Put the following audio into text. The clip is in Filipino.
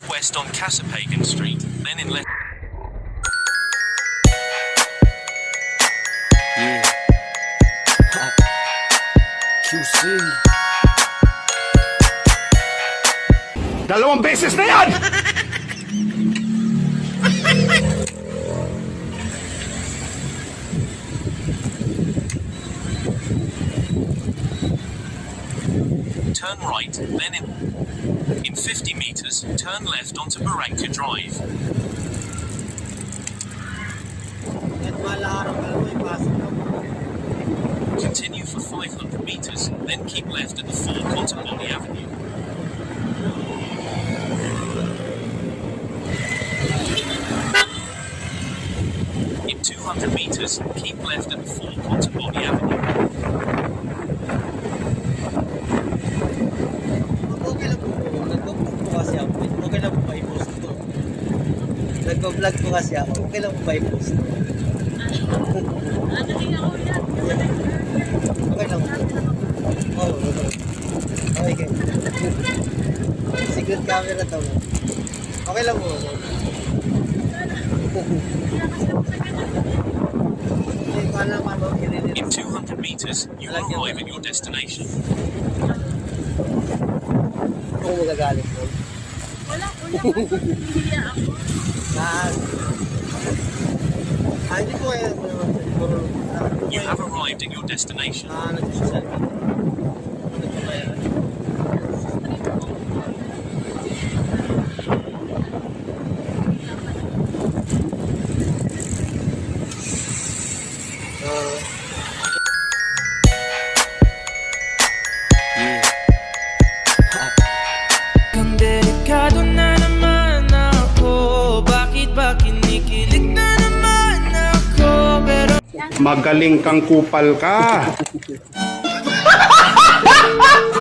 West on Casapagan Street, then in left. Yeah. QC. Dalawang beses na yan! Turn right, then in 50 meters, turn left onto Barranca Drive. Continue for 500 meters, then keep left at the fork onto Bonnie Avenue. In 200 meters, keep left at the fork onto Bonnie Avenue. Nagpo-vlog po kasi ako. Okay lang po ba i-post? Okay lang po. Oo. Okay. Secret camera to. Okay lang po. In 200 meters, you will arrive at your destination. Kung magagalit po. Wala, hindi ako. Hindi po eh. You have arrived at your destination. Nag-social. Yeah. Kang delikado na naman ako. Bakit ba kinikilig na naman ako? Pero Magaling kang kupal ka.